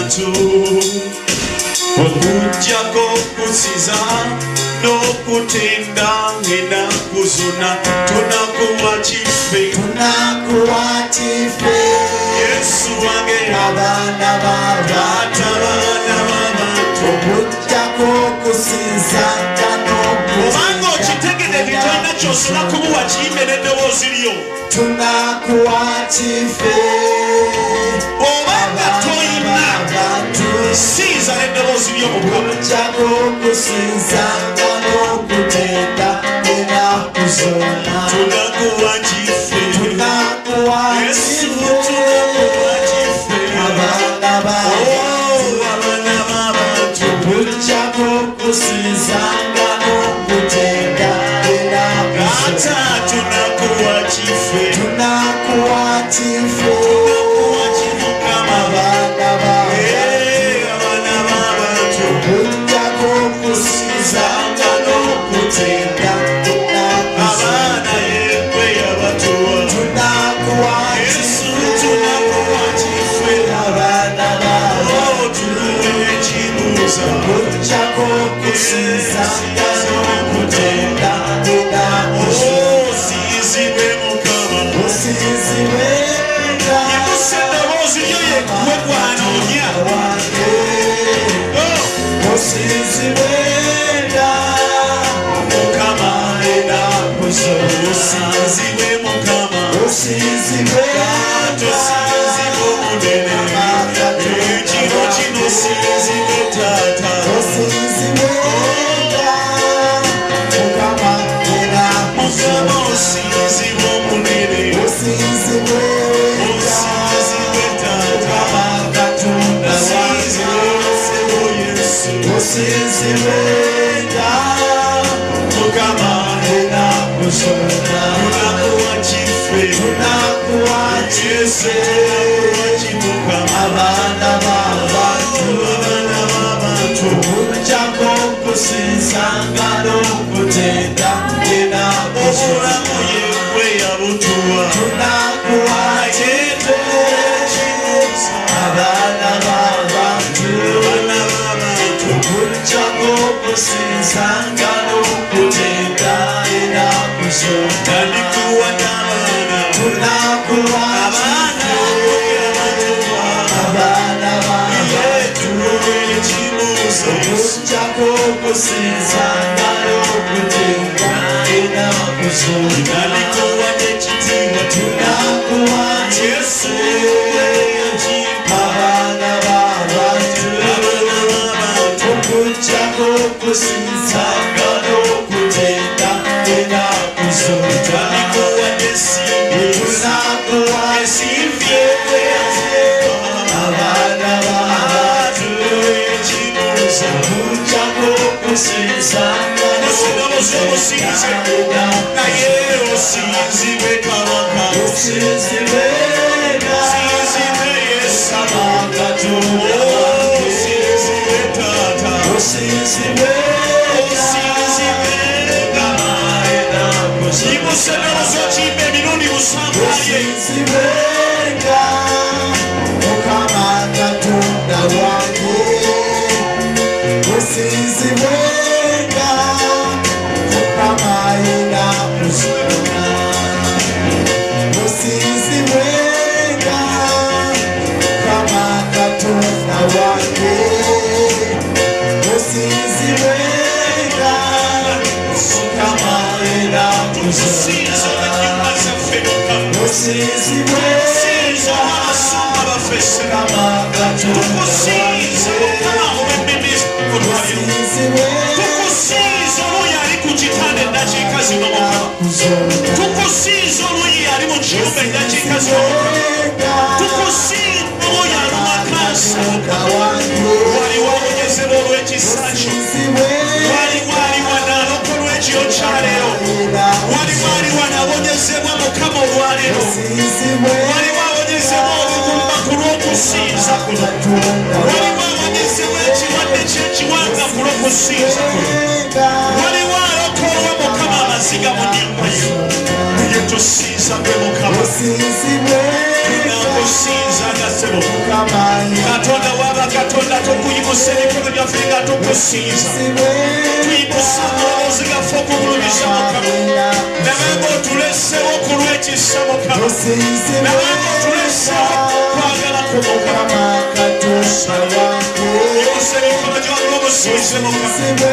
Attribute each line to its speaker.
Speaker 1: abantu okujjako okusiza n'okutenda ennaku zonna tunakuwa kiffe Yesu wange
Speaker 2: abaana b'abantu okujjako okusinza
Speaker 1: obanga okitegedde tolina ky'osobola kumuwa kiyimbe n'eddoboozi lyo
Speaker 2: tunakuwa kiffe
Speaker 1: obanga toyina sinza n'eddoboozi ly'Omukama
Speaker 2: okujjako okusinzanga n'okutenda ennaku zonna
Speaker 1: tunakuwa kiffe Yesu tunakuwa kiffe
Speaker 2: abaana b'abantu okujjako okusinzanga n'okutenda ennaku zonna
Speaker 1: tunakuwa kiffe
Speaker 2: tunakuwa kiffe abaana b'abantu okujjako okusinzanga n'okutenda ennaku zonna tunakuwa kiffe abaana b'abantu okujjako okusinzanga n'okutenda ennaku zonna osinzibwenga
Speaker 1: eddoboozi lyo yekuwe gwanoonya
Speaker 2: osinzibwenga Mukama ennaku zonna
Speaker 1: osinzibwe Mukama
Speaker 2: osinzibwenga
Speaker 1: tosinzibwe omunene ekiro kino osinzibwe Taata
Speaker 2: osinzibwenga Mukama ennaku zonna
Speaker 1: osinzibwe omunene
Speaker 2: osinzibwenga
Speaker 1: osinzibwe Taata
Speaker 2: Katonda
Speaker 1: osinzibwe Yesu
Speaker 2: osinzibwenga
Speaker 1: Mukama
Speaker 2: ennaku zonna
Speaker 1: tunakuwa kiffe
Speaker 2: tunakuwa kiffe abaana b'abantu okujjako okusinzanga n'okutenda ennaku zonna tunakuwa kiffe abaana b'abantu okujjako okusinzanga n'okutenda ennaku zonna tunakuwa abaana b'abantu okujjako okusinzanga n'okutenda ennaku zonna tunakuwa abaana b'abantu okujjako okusinzanga n'okutenda ennaku zonna tunakuwa abaana b'abantu okujjako okusinzanga n'okutenda
Speaker 1: naye osinzibwe Kabaka
Speaker 2: osinzibwenga
Speaker 1: osinzibwe Yesu
Speaker 2: Katonda
Speaker 1: osinzibwe Taata
Speaker 2: osinzibwenga ennaku zonna
Speaker 1: yimusa eddoboozi okiyimba emirundi musanvu alye
Speaker 2: osinzibwenga Mukama Katonda wange osinzibwenga Mukama ennaku zonna osinzibwenga Mukama Katonda wange osinzibwenga Mukama ennaku
Speaker 1: sinza
Speaker 2: zonna
Speaker 1: ennyumba zaffe Mukama
Speaker 2: osinzibwenga
Speaker 1: sinza abasumba baffe
Speaker 2: Mukama Katonda
Speaker 1: tukusinza Mukama ow'ennimi kutwaliro tukusinza oluuyi ali ku kitanda eddakiika zino Mukama tukusinza oluuyi ali mu kiyumba eddakiika zino tukusinza oluuyi aluma kansa waliwo abonyezebwa olw'ekisa kyo waliwo ali wano alokolwa ekiro kyaleero waliwo ali wano abonyezebwa Mukama olwaleero waliwo abonyezebwa olugumba ku lw'okusinza kuno waliwo abonyezebwa ekirwadde ky'ekiwanga ku lw'okusinza kuno waliwo alokolwa Mukama amaziga mu nnyumba yo ye tusinza gwe Mukama tunakusinza nga ssebo Katonda waba katonda tukuyimusa emikono gyaffe nga tukusinza tuyimusa amawoozi gaffe okugulumiza mukama nabanga otulesewo ku lw'ekisa mukama nabanga otulesewo kwagala ku mukama yimusa emikono gy'omusuubize mukama